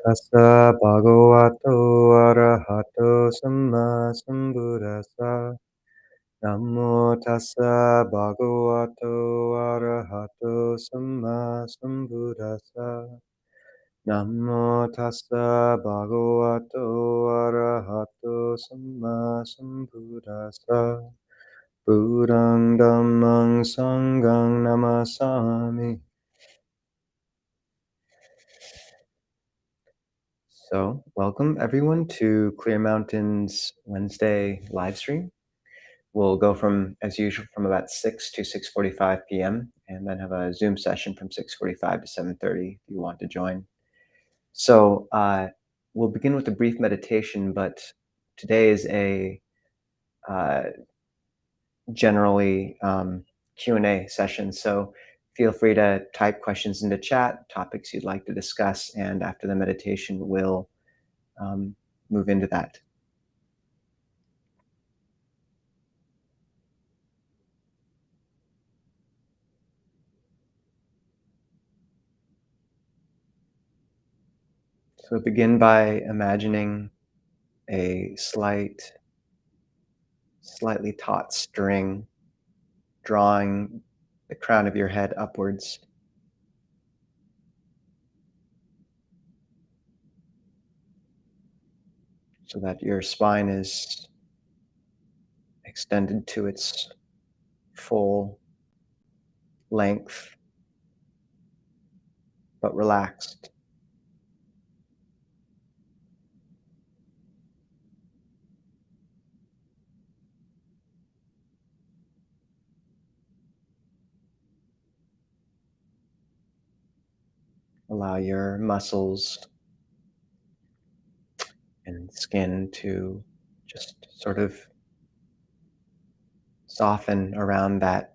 Tassa bhagavato arahato samma sambuddhassa. Namo tassa bhagavato arahato samma sambuddhassa. Namo tassa bhagavato arahato samma sambuddhassa. Buddhang dhammang sanghang namasami. So, welcome everyone to Clear Mountain's Wednesday live stream. We'll go from, as usual, from about 6 to 6:45 p.m. and then have a Zoom session from 6:45 to 7:30 if you want to join. So, we'll begin with a brief meditation, but today is a uh, generally Q&A session. So, feel free to type questions into chat, topics you'd like to discuss, and after the meditation, we'll move into that. So begin by imagining a slightly taut string drawing the crown of your head upwards so that your spine is extended to its full length, but relaxed. Allow your muscles and skin to just sort of soften around that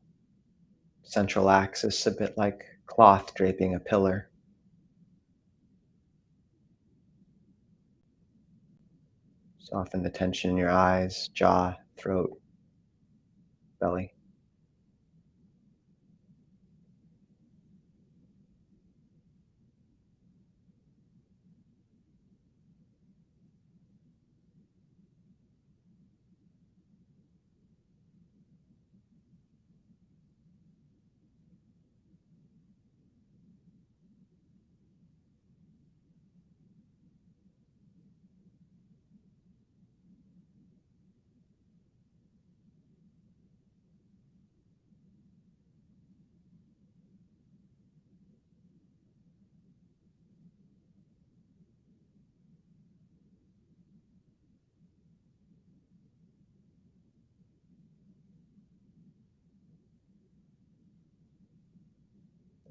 central axis, a bit like cloth draping a pillar. Soften the tension in your eyes, jaw, throat, belly.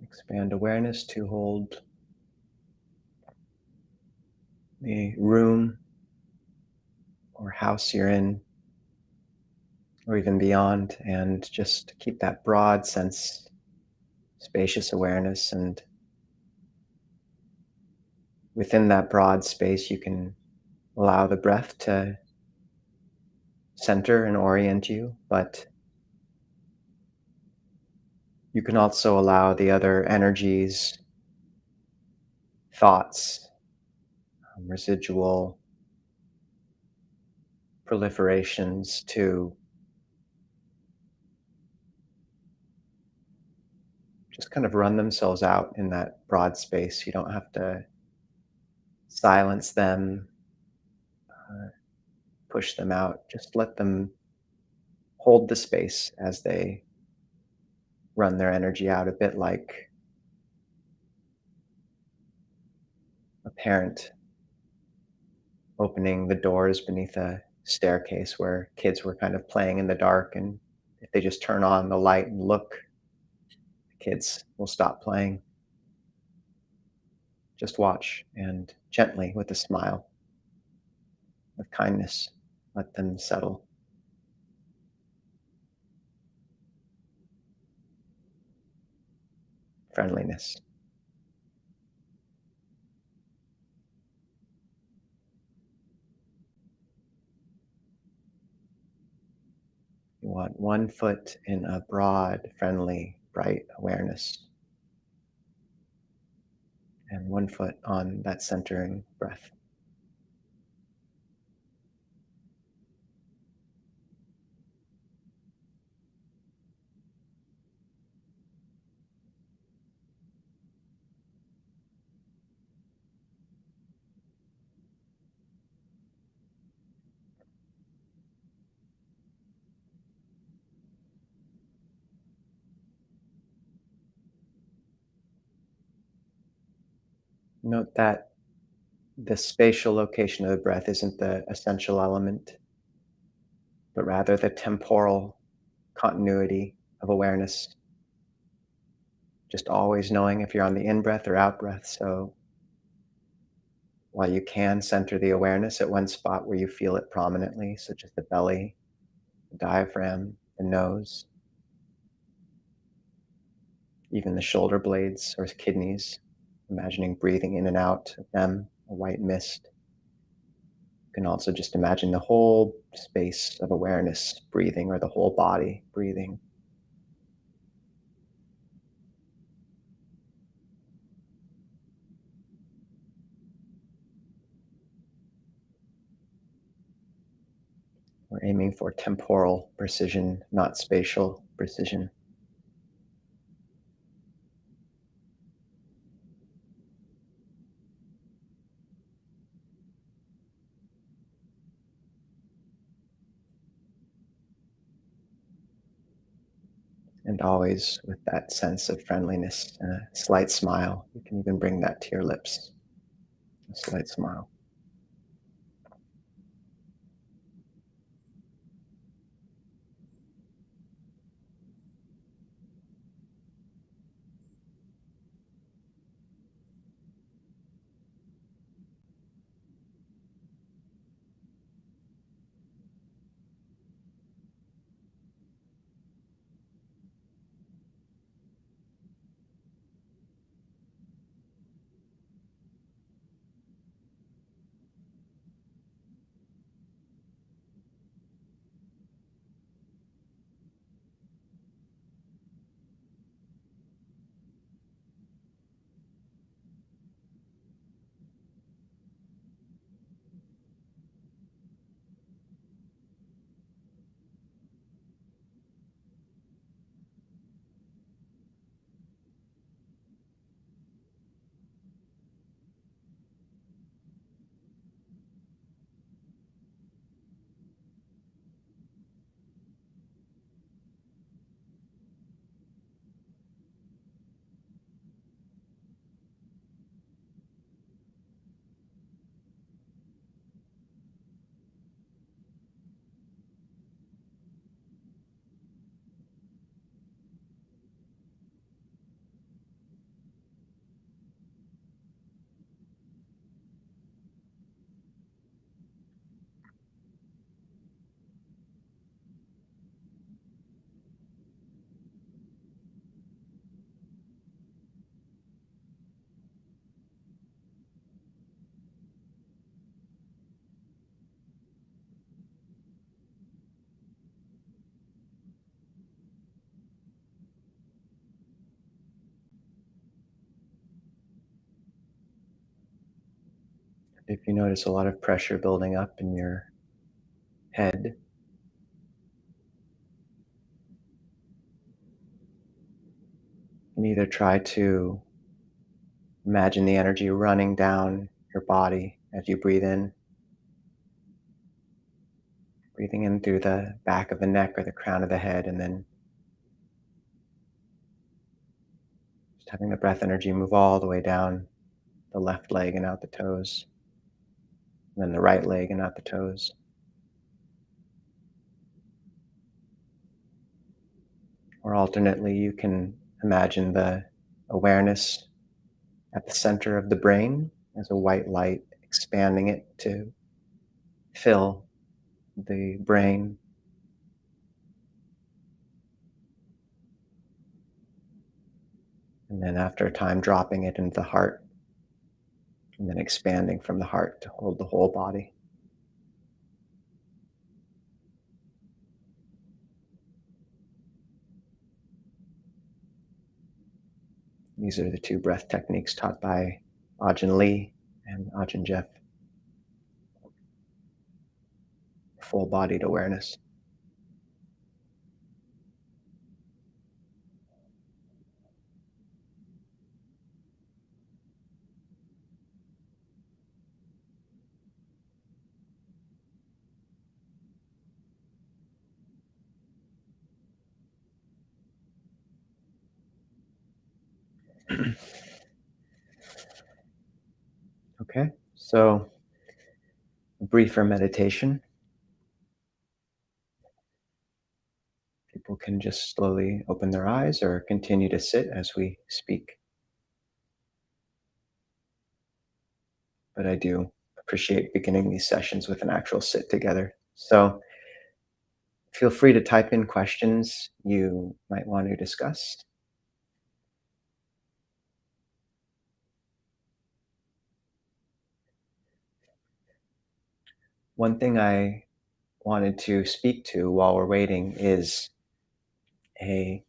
Expand awareness to hold the room or house you're in, or even beyond, and just keep that broad sense, spacious awareness. And within that broad space, you can allow the breath to center and orient you, but you can also allow the other energies, thoughts, residual proliferations to just kind of run themselves out in that broad space. You don't have to silence them, uh, push them out. Just let them hold the space as they run their energy out, a bit like a parent opening the doors beneath a staircase where kids were kind of playing in the dark. And if they just turn on the light and look, the kids will stop playing. Just watch and gently, with a smile, with kindness, let them settle. Friendliness. You want one foot in a broad, friendly, bright awareness, and one foot on that centering breath. Note that the spatial location of the breath isn't the essential element, but rather the temporal continuity of awareness. Just always knowing if you're on the in breath or out breath. So while you can center the awareness at one spot where you feel it prominently, such as the belly, the diaphragm, the nose, even the shoulder blades or kidneys, imagining breathing in and out of them, a white mist. You can also just imagine the whole space of awareness breathing, or the whole body breathing. We're aiming for temporal precision, not spatial precision. And always with that sense of friendliness and a slight smile. You can even bring that to your lips, a slight smile. If you notice a lot of pressure building up in your head, you can either try to imagine the energy running down your body as you breathing in through the back of the neck or the crown of the head, and then just having the breath energy move all the way down the left leg and out the toes, and then the right leg and out the toes. Or alternately, you can imagine the awareness at the center of the brain as a white light, expanding it to fill the brain, and then after a time dropping it into the heart, and then expanding from the heart to hold the whole body. These are the two breath techniques taught by Ajahn Lee, and Ajahn Jeff, full-bodied awareness. Okay, so briefer meditation. People can just slowly open their eyes or continue to sit as we speak. But I do appreciate beginning these sessions with an actual sit together. So feel free to type in questions you might want to discuss. One thing I wanted to speak to while we're waiting is a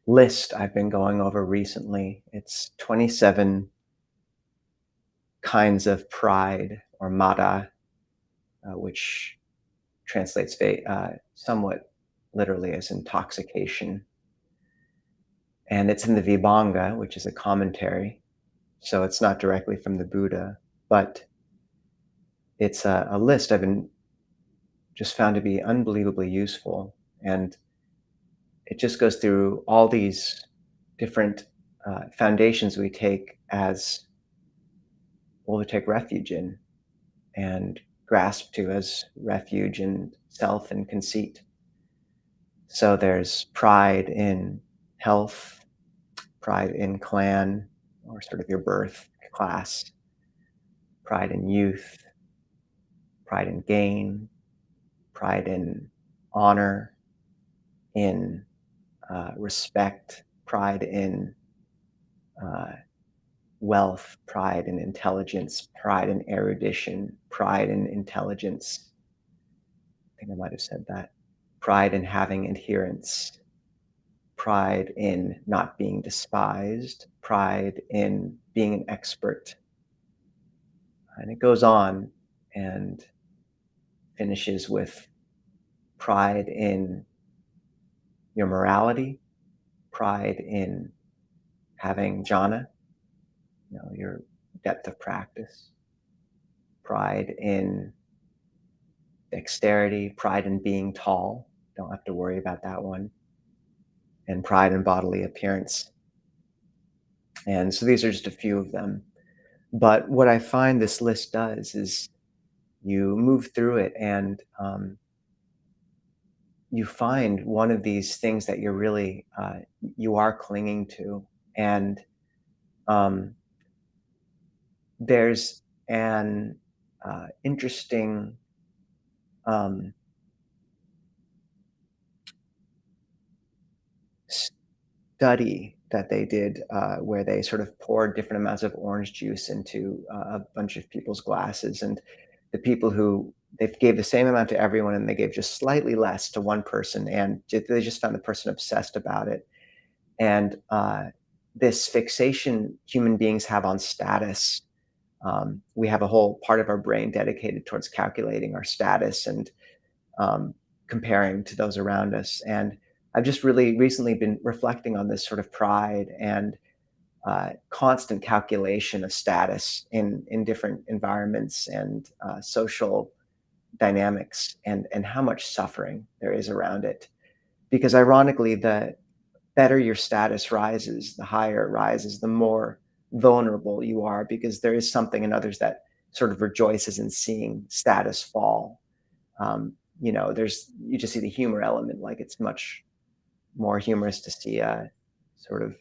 list I've been going over recently. It's 27 kinds of pride or mada, which translates somewhat literally as intoxication. And it's in the Vibhanga, which is a commentary. So it's not directly from the Buddha, but it's a list I've been just found to be unbelievably useful. And it just goes through all these different foundations we take as well to take refuge in and grasp to as refuge in self and conceit. So there's pride in health, pride in clan or sort of your birth class, pride in youth, pride in gain, pride in honor, in respect, pride in uh, wealth, pride in intelligence, pride in erudition, pride in intelligence. I think I might have said that. Pride in having adherence, pride in not being despised, pride in being an expert. And it goes on and finishes with pride in your morality, pride in having jhana, your depth of practice, pride in dexterity, pride in being tall. Don't have to worry about that one. And pride in bodily appearance. And so these are just a few of them. But what I find this list does is you move through it and you find one of these things that you're really, you are clinging to. And um, there's an interesting um, study that they did where they sort of poured different amounts of orange juice into a bunch of people's glasses, and the people who they gave the same amount to everyone and they gave just slightly less to one person, and they just found the person obsessed about it. And this fixation human beings have on status, we have a whole part of our brain dedicated towards calculating our status and um, comparing to those around us. And I've just really recently been reflecting on this sort of pride and constant calculation of status in different environments and social dynamics, and how much suffering there is around it. Because ironically, the better your status rises, the higher it rises, the more vulnerable you are, because there is something in others that sort of rejoices in seeing status fall. There's you just see the humor element. Like it's much more humorous to see a sort of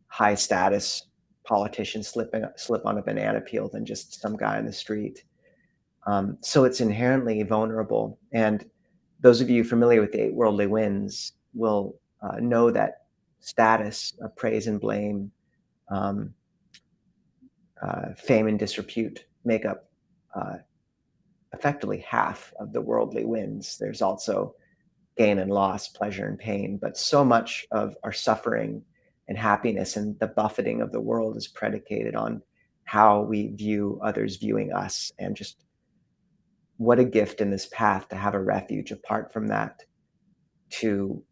high status politician slip on a banana peel than just some guy on the street. So it's inherently vulnerable. And those of you familiar with the eight worldly winds will know that status, praise and blame, um, fame and disrepute make up uh, effectively half of the worldly winds. There's also gain and loss, pleasure and pain, but so much of our suffering and happiness, and the buffeting of the world is predicated on how we view others viewing us. And just what a gift in this path to have a refuge apart from that, to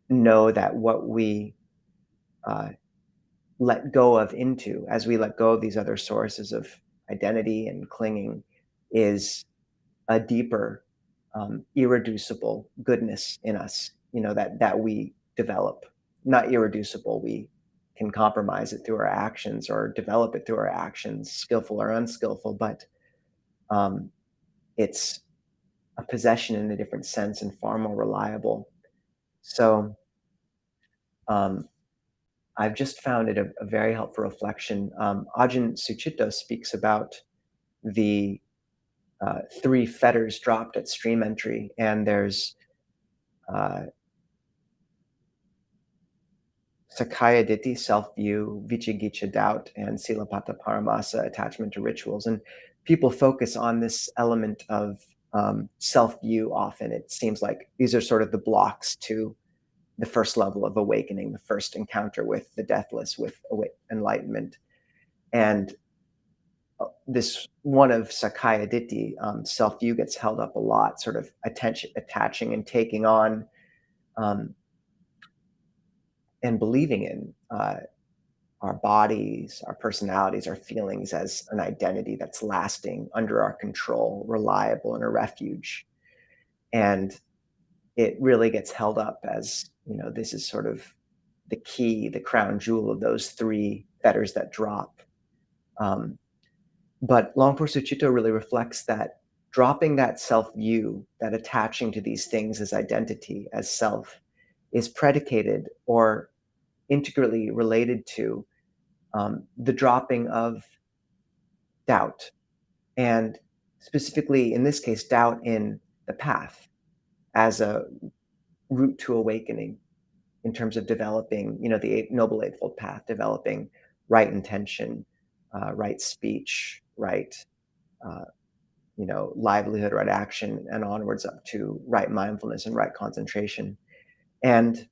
know that what we uh, let go of into, as we let go of these other sources of identity and clinging, is a deeper, irreducible goodness in us, that we develop. Not irreducible, we can compromise it through our actions or develop it through our actions, skillful or unskillful, but um, it's a possession in a different sense and far more reliable. So um, I've just found it a very helpful reflection. Ajahn Sucitto speaks about the three fetters dropped at stream entry, and there's uh, Sakaya Ditti, self-view, Vicikiccha, doubt, and Silapata Paramasa, attachment to rituals. And people focus on this element of self-view often. It seems like these are sort of the blocks to the first level of awakening, the first encounter with the deathless, with enlightenment. And this one of Sakaya Ditti, self-view, gets held up a lot, sort of attaching and taking on um, and believing in our bodies, our personalities, our feelings as an identity that's lasting, under our control, reliable, and a refuge. And it really gets held up as, this is sort of the key, the crown jewel of those three fetters that drop. But Longpo Sucitto really reflects that dropping that self view, that attaching to these things as identity, as self, is predicated or integrally related to the dropping of doubt, and specifically in this case, doubt in the path as a route to awakening, in terms of developing, the Noble Eightfold Path, developing right intention, right speech, right, uh, livelihood, right action, and onwards up to right mindfulness and right concentration. And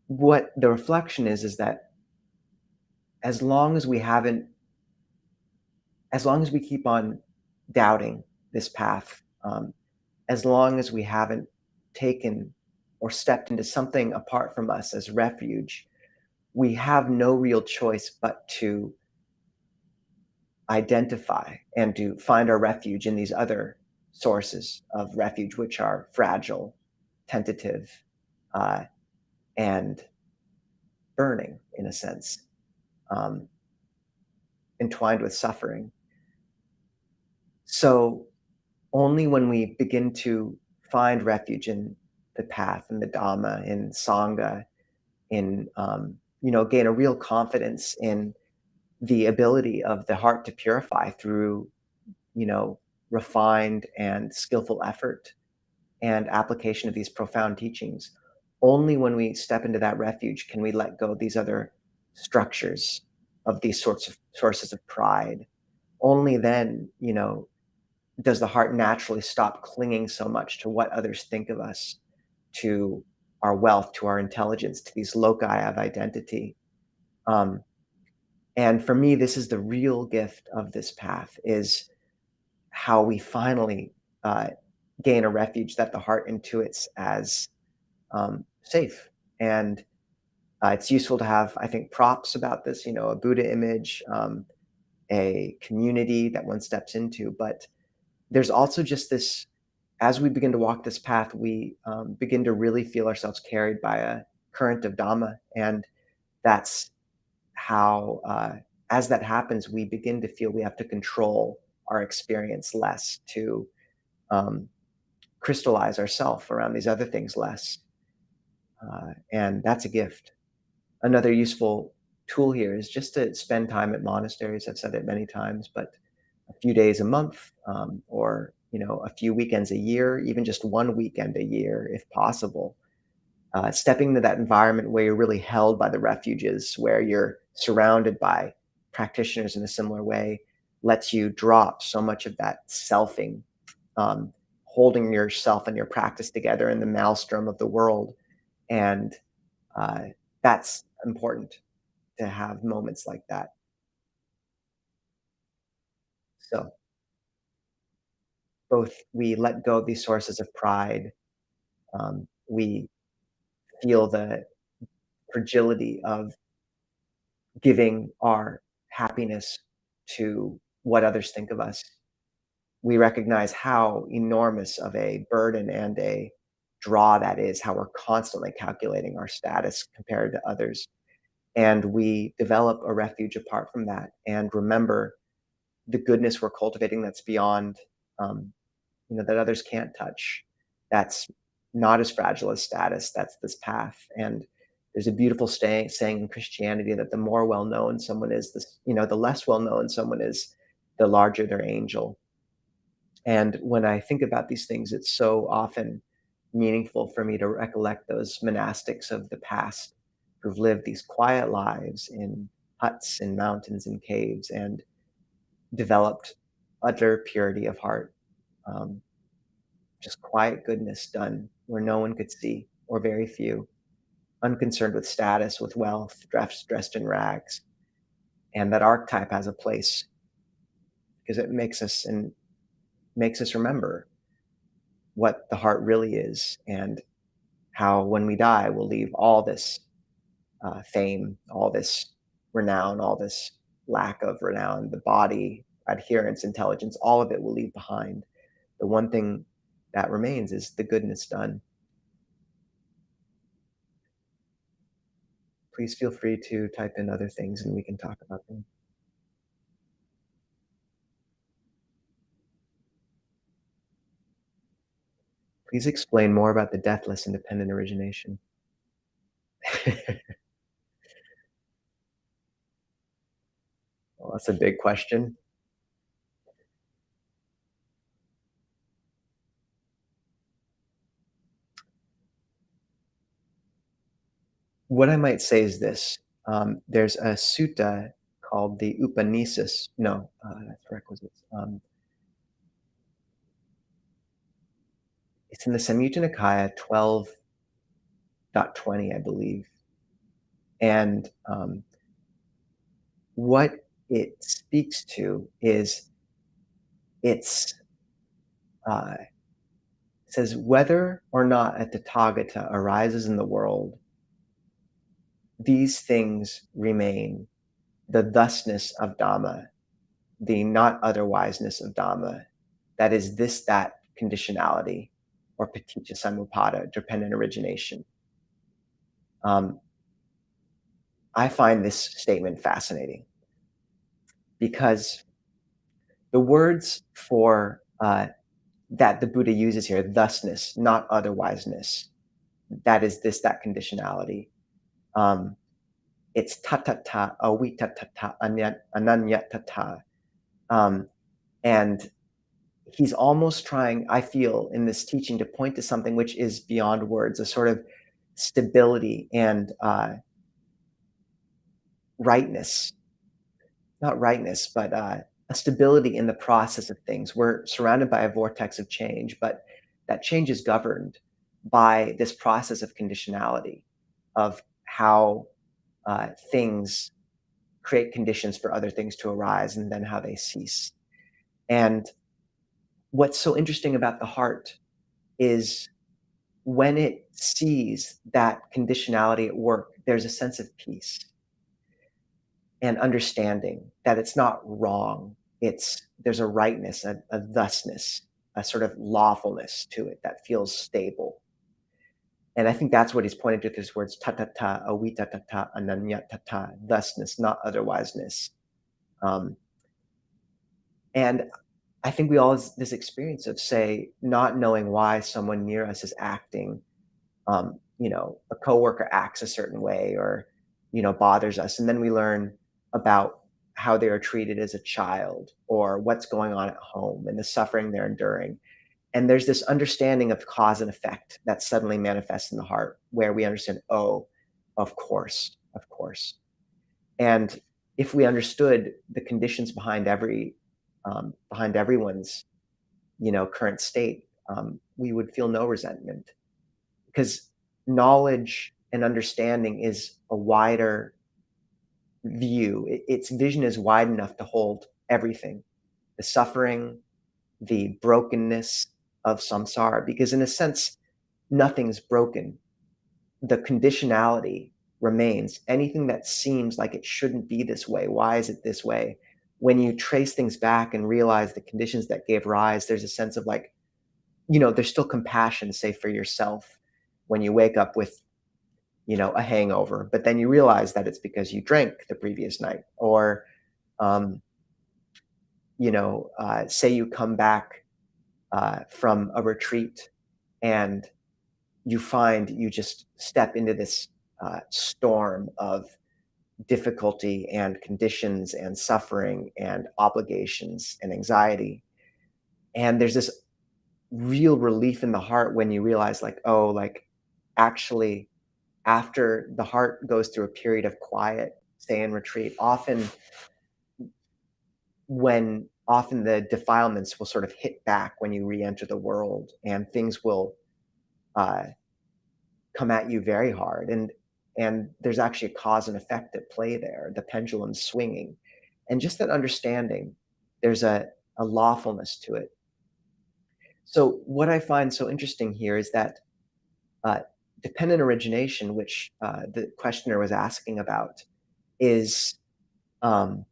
what the reflection is that as long as we haven't, as long as we keep on doubting this path, as long as we haven't taken or stepped into something apart from us as refuge, we have no real choice but to identify and to find our refuge in these other sources of refuge, which are fragile, tentative, uh, and burning in a sense, um, entwined with suffering. So only when we begin to find refuge in the path, in the Dhamma, in Sangha, in gain a real confidence in the ability of the heart to purify through refined and skillful effort and application of these profound teachings. Only when we step into that refuge can we let go of these other structures, of these sorts of sources of pride. Only then, does the heart naturally stop clinging so much to what others think of us, to our wealth, to our intelligence, to these loci of identity. Um, and for me, this is the real gift of this path, is how we finally uh, gain a refuge that the heart intuits as safe. And it's useful to have, I think, props about this, a Buddha image, a community that one steps into. But there's also just this, as we begin to walk this path, we begin to really feel ourselves carried by a current of Dhamma. And that's how, as that happens, we begin to feel we have to control our experience less, to um, crystallize ourself around these other things less. And that's a gift. Another useful tool here is just to spend time at monasteries. I've said it many times, but a few days a month, or a few weekends a year, even just one weekend a year, if possible. Stepping into that environment where you're really held by the refuges, where you're surrounded by practitioners in a similar way, lets you drop so much of that selfing, um, holding yourself and your practice together in the maelstrom of the world, and That's important to have moments like that. So both we let go of these sources of pride, we feel the fragility of giving our happiness to what others think of us. We recognize how enormous of a burden and a draw that is, how we're constantly calculating our status compared to others. And we develop a refuge apart from that and remember the goodness we're cultivating that's beyond, um, that others can't touch. That's not as fragile as status. That's this path. And there's a beautiful saying in Christianity that the more well known someone is, the less well known someone is, the larger their angel. And when I think about these things, it's so often meaningful for me to recollect those monastics of the past who've lived these quiet lives in huts in mountains and caves and developed utter purity of heart, um, just quiet goodness done where no one could see or very few, unconcerned with status, with wealth, dressed in rags. And that archetype has a place because it makes us remember what the heart really is and how when we die, we'll leave all this fame, all this renown, all this lack of renown, the body, adherence, intelligence, all of it will leave behind. The one thing that remains is the goodness done. Please feel free to type in other things and we can talk about them. Please explain more about the deathless independent origination. Well, that's a big question. What I might say is this. There's a sutta called the Upanishads. No, that's requisites. It's in the Samyutta Nikaya 12.20, I believe. And what it speaks to is it's uh, says whether or not a Tathagata arises in the world, these things remain the thusness of Dhamma, the not otherwiseness of Dhamma, that is this, that conditionality, or paticca samuppada, dependent origination. Um, I find this statement fascinating because the words for that the Buddha uses here, thusness, not otherwiseness, that is this, that conditionality. Um, it's tatata, avitatata, ananyatata. And he's almost trying, I feel, in this teaching to point to something which is beyond words, a sort of stability and rightness, not rightness, but a stability in the process of things. We're surrounded by a vortex of change, but that change is governed by this process of conditionality, of how things create conditions for other things to arise and then how they cease. And what's so interesting about the heart is when it sees that conditionality at work, there's a sense of peace and understanding that it's not wrong. There's a rightness, a thusness, a sort of lawfulness to it that feels stable. And I think that's what he's pointing to with his words, tatata, avitatata, ananyatata, thusness, not otherwiseness. Um, and I think we all have this experience of, say, not knowing why someone near us is acting, a coworker acts a certain way or, bothers us. And then we learn about how they are treated as a child or what's going on at home and the suffering they're enduring. And there's this understanding of cause and effect that suddenly manifests in the heart where we understand, oh, of course, of course. And if we understood the conditions behind behind everyone's, current state, we would feel no resentment because knowledge and understanding is a wider view. Its vision is wide enough to hold everything, the suffering, the brokenness of samsara, because in a sense, nothing's broken. The conditionality remains. Anything that seems like it shouldn't be this way, why is it this way? When you trace things back and realize the conditions that gave rise, there's a sense of like, there's still compassion, say, for yourself when you wake up with, a hangover, but then you realize that it's because you drank the previous night. Or, um, say you come back from a retreat and you find you just step into this storm of difficulty and conditions and suffering and obligations and anxiety. And there's this real relief in the heart when you realize, like, oh, like, actually, after the heart goes through a period of quiet, stay in retreat, often the defilements will sort of hit back when you re-enter the world, and things will uh, come at you very hard, and there's actually a cause and effect at play there, the pendulum swinging, and just that understanding, there's a lawfulness to it. So what I find so interesting here is that uh, dependent origination, which the questioner was asking about, is um,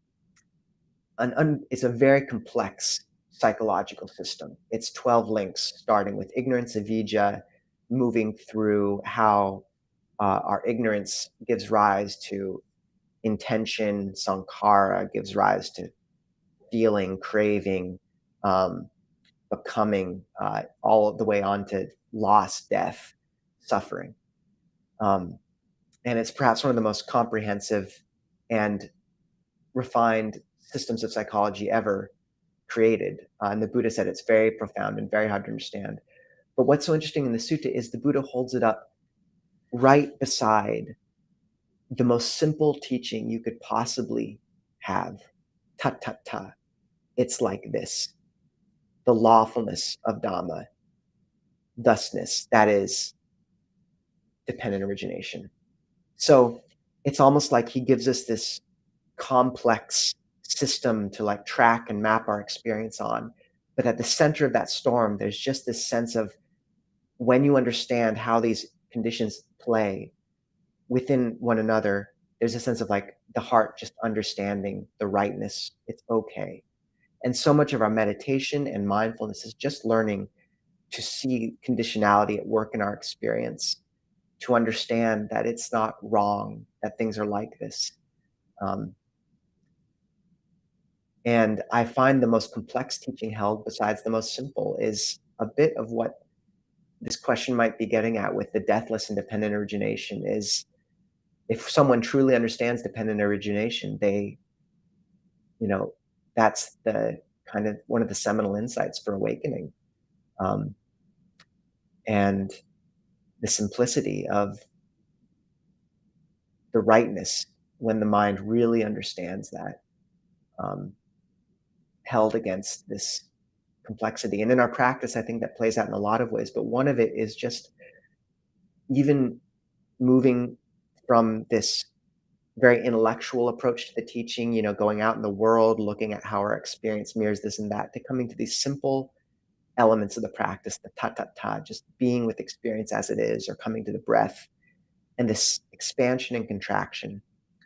it's a very complex psychological system. It's 12 links, starting with ignorance of avijja, moving through how our ignorance gives rise to intention, sankhara gives rise to feeling, craving, um, becoming, all the way on to loss, death, suffering. Um, and it's perhaps one of the most comprehensive and refined systems of psychology ever created. And the Buddha said it's very profound and very hard to understand. But what's so interesting in the sutta is the Buddha holds it up right beside the most simple teaching you could possibly have. Ta ta ta. It's like this: the lawfulness of Dhamma, thusness, that is dependent origination. So it's almost like he gives us this complex system to like track and map our experience on. But at the center of that storm, there's just this sense of, when you understand how these conditions play within one another, there's a sense of like the heart just understanding the rightness. It's okay. And so much of our meditation and mindfulness is just learning to see conditionality at work in our experience, to understand that it's not wrong, that things are like this. Um, and I find the most complex teaching held besides the most simple is a bit of what this question might be getting at with the deathless and dependent origination is, if someone truly understands dependent origination, you know, that's the kind of one of the seminal insights for awakening. Um, and the simplicity of the rightness when the mind really understands that, um, held against this complexity. And in our practice, I think that plays out in a lot of ways. But one of it is just even moving from this very intellectual approach to the teaching, going out in the world, looking at how our experience mirrors this and that, to coming to these simple elements of the practice, the ta ta ta, just being with experience as it is, or coming to the breath, and this expansion and contraction.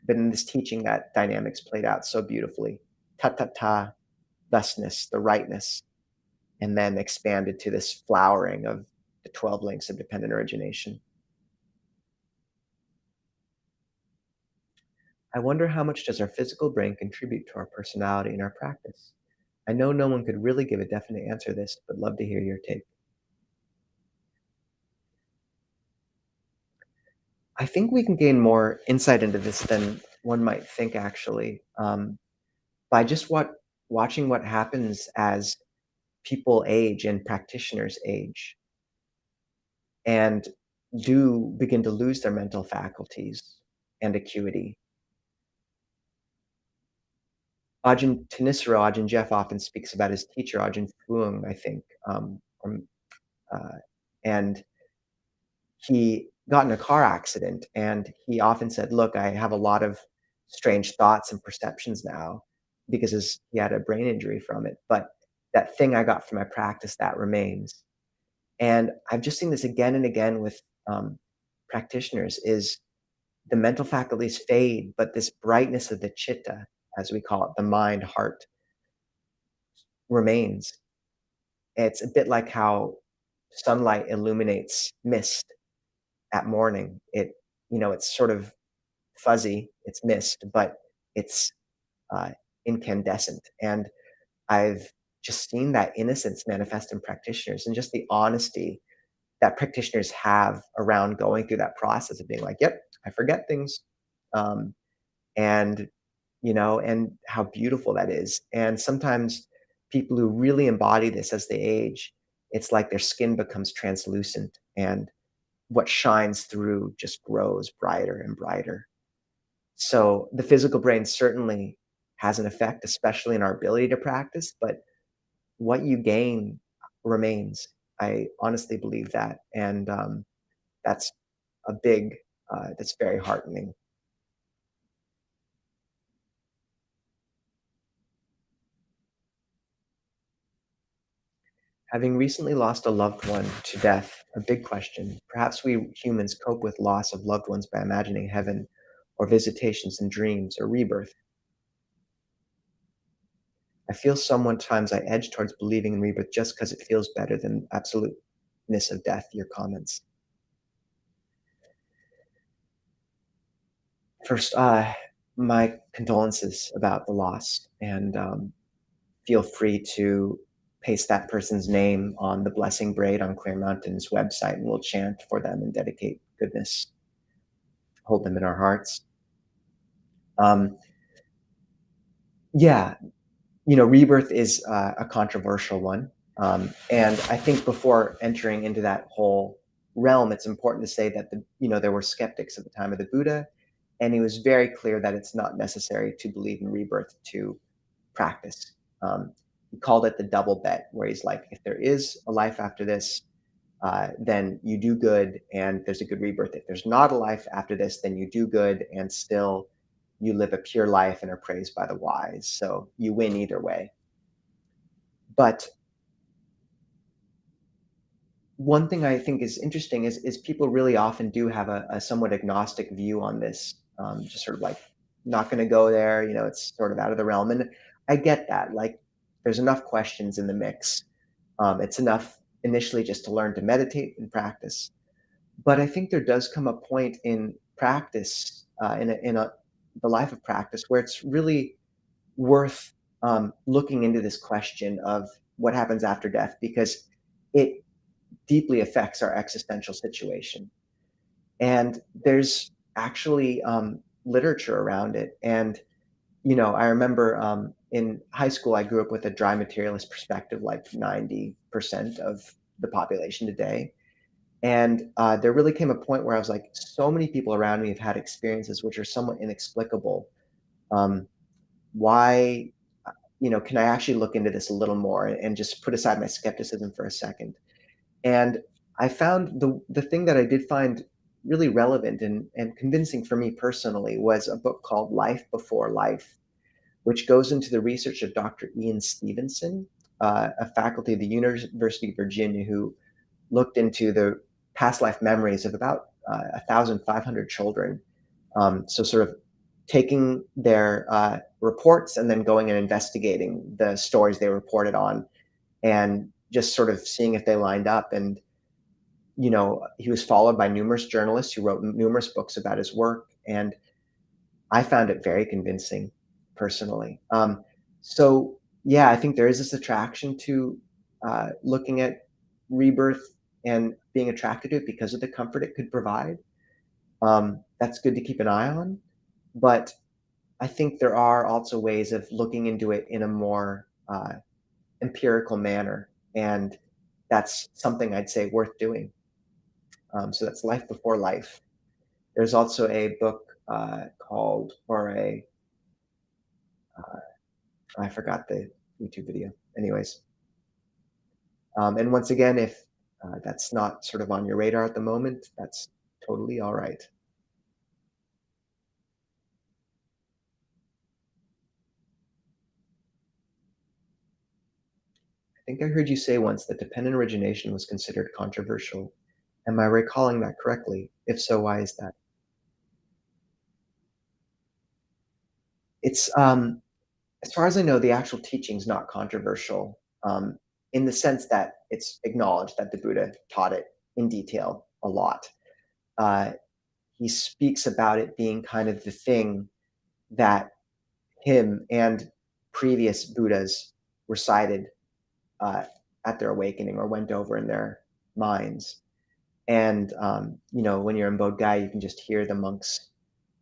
But in this teaching, that dynamics played out so beautifully. Ta ta ta, thusness, the rightness, and then expanded to this flowering of the 12 links of dependent origination. I wonder, how much does our physical brain contribute to our personality and our practice? I know no one could really give a definite answer to this, but love to hear your take. I think we can gain more insight into this than one might think, actually, by just watching what happens as people age and practitioners age and do begin to lose their mental faculties and acuity. Ajahn Nisabho, Ajahn Jeff often speaks about his teacher, Ajahn Fuang, I think, uh, and he got in a car accident, and he often said, "Look, I have a lot of strange thoughts and perceptions now," because he had a brain injury from it, but that thing I got from my practice, that remains. And I've just seen this again and again with, practitioners, is the mental faculties fade, but this brightness of the chitta, as we call it, the mind, heart, remains. It's a bit like how sunlight illuminates mist at morning. It's sort of fuzzy, it's mist, but it's, uh, incandescent, and I've just seen that innocence manifest in practitioners and just the honesty that practitioners have around going through that process of being like, "Yep, I forget things," um, and, and how beautiful that is, and sometimes people who really embody this as they age, it's like their skin becomes translucent, and what shines through just grows brighter and brighter. So the physical brain certainly has an effect, especially in our ability to practice, but what you gain remains. I honestly believe that, and that's that's very heartening. Having recently lost a loved one to death, a big question. Perhaps we humans cope with loss of loved ones by imagining heaven or visitations in dreams or rebirth. I feel sometimes I edge towards believing in rebirth just because it feels better than absoluteness of death. Your comments. First, my condolences about the loss, and feel free to paste that person's name on the blessing braid on Clear Mountain's website, and we'll chant for them and dedicate goodness, hold them in our hearts. Um, yeah, rebirth is a controversial one. And I think before entering into that whole realm, it's important to say that there were skeptics at the time of the Buddha, and he was very clear that it's not necessary to believe in rebirth to practice. He called it the double bet, where he's like, if there is a life after this, then you do good and there's a good rebirth. If there's not a life after this, then you do good and still you live a pure life and are praised by the wise. So you win either way. But one thing I think is interesting is people really often do have a somewhat agnostic view on this, just sort of like not going to go there. It's sort of out of the realm, and I get that. Like, there's enough questions in the mix. It's enough initially just to learn to meditate and practice, but I think there does come a point in practice, in the life of practice, where it's really worth looking into this question of what happens after death, because it deeply affects our existential situation. And there's actually literature around it. And, I remember in high school, I grew up with a dry materialist perspective, like 90% of the population today. And there really came a point where I was like, so many people around me have had experiences which are somewhat inexplicable. Um, why, can I actually look into this a little more and just put aside my skepticism for a second? And I found the thing that I did find really relevant and convincing for me personally was a book called Life Before Life, which goes into the research of Dr. Ian Stevenson, a faculty of the University of Virginia, who looked into the past life memories of about 1,500 children. So, sort of taking their reports and then going and investigating the stories they reported on, and just sort of seeing if they lined up. And he was followed by numerous journalists who wrote numerous books about his work, and I found it very convincing personally. So yeah, I think there is this attraction to looking at rebirth and being attracted to it because of the comfort it could provide. That's good to keep an eye on, but I think there are also ways of looking into it in a more empirical manner, and that's something I'd say worth doing. So that's Life Before Life. There's also a book called, or a, I forgot the YouTube video. Anyways, and once again, if that's not sort of on your radar at the moment, that's totally all right. I think I heard you say once that dependent origination was considered controversial. Am I recalling that correctly? If so, why is that? It's, as far as I know, the actual teaching's not controversial, in the sense that it's acknowledged that the Buddha taught it in detail a lot. Uh, he speaks about it being kind of the thing that him and previous Buddhas recited uh, at their awakening or went over in their minds. And, when you're in Bodh Gaya, you can just hear the monks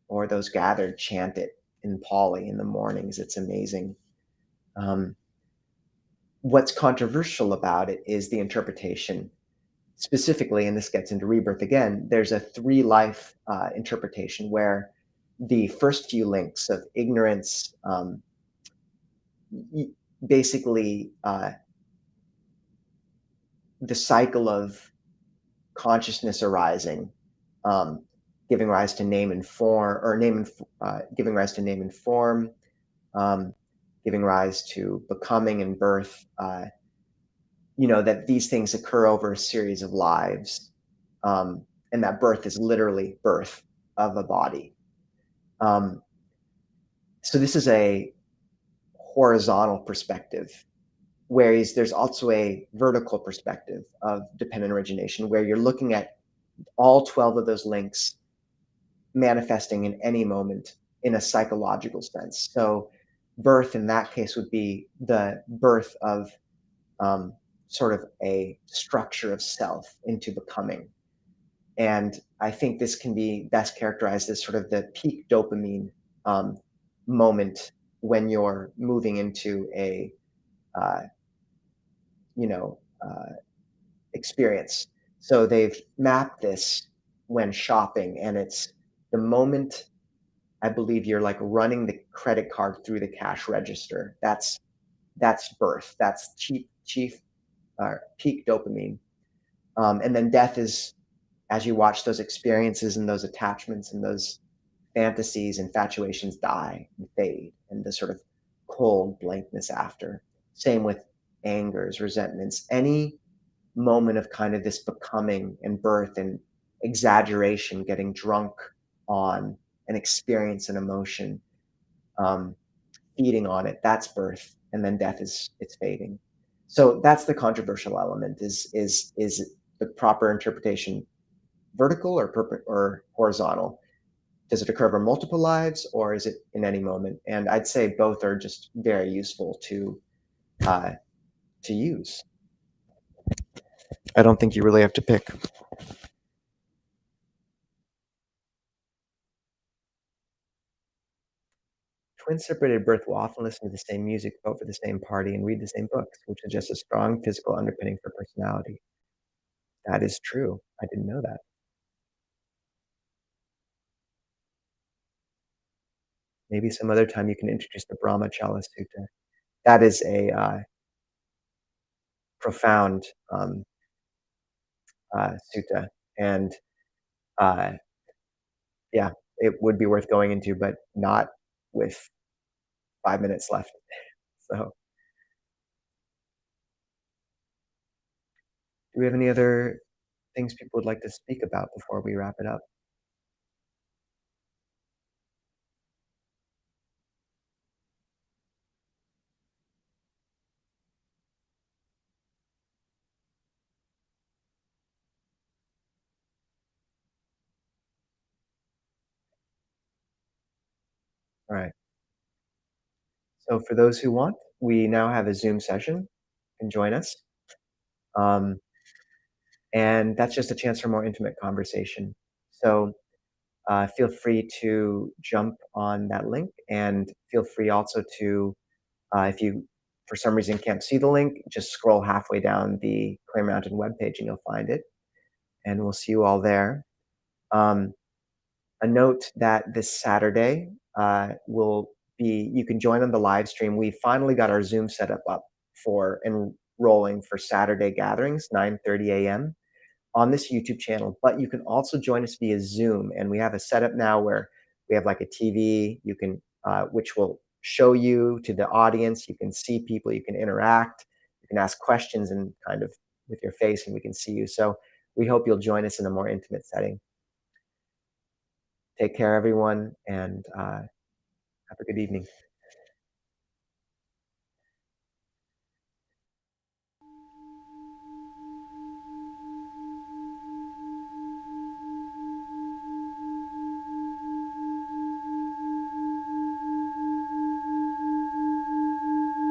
or those gathered chant it in Pali in the mornings. It's amazing. Um, what's controversial about it is the interpretation. Specifically, and this gets into rebirth again, there's a three life interpretation where the first few links of ignorance, basically the cycle of consciousness arising, um, giving rise to name and form, or giving rise to name and form, um, giving rise to becoming and birth. That these things occur over a series of lives, and that birth is literally birth of a body. Um, so this is a horizontal perspective, whereas there's also a vertical perspective of dependent origination, where you're looking at all 12 of those links manifesting in any moment in a psychological sense. So, birth in that case would be the birth of um, sort of a structure of self into becoming. And I think this can be best characterized as sort of the peak dopamine um, moment when you're moving into a uh, you know experience. So they've mapped this when shopping, and it's the moment I believe you're like running the credit card through the cash register. That's birth. That's chief peak dopamine. And then death is as you watch those experiences and those attachments and those fantasies, infatuations die and fade, and the sort of cold blankness after. Same with angers, resentments, any moment of kind of this becoming and birth and exaggeration, getting drunk on an experience and emotion, um, feeding on it. That's birth, and then death is it's fading. So that's the controversial element. Is the proper interpretation vertical or or horizontal? Does it occur over multiple lives, or is it in any moment? And I'd say both are just very useful uh, to use. I don't think you really have to pick. Twins separated birth will often listen to the same music, vote for the same party, and read the same books, which is just a strong physical underpinning for personality. That is true. I didn't know that. Maybe some other time you can introduce the Brahmachala Sutta. That is a profound sutta, and uh, yeah, it would be worth going into, but not with 5 minutes left. So, do we have any other things people would like to speak about before we wrap it up? All right. So, for those who want, we now have a Zoom session. You can join us. Um, and that's just a chance for more intimate conversation. So, feel free to jump on that link, and feel free also to, if you for some reason can't see the link, just scroll halfway down the Clear Mountain webpage and you'll find it. And we'll see you all there. Um, a note that this Saturday will be, you can join on the live stream. We finally got our Zoom setup up for enrolling for Saturday gatherings, 9:30 a.m. on this YouTube channel, but you can also join us via Zoom. And we have a setup now where we have like a TV, you can, which will show you to the audience. You can see people, you can interact, you can ask questions and kind of with your face, and we can see you. So we hope you'll join us in a more intimate setting. Take care, everyone, and have a good evening.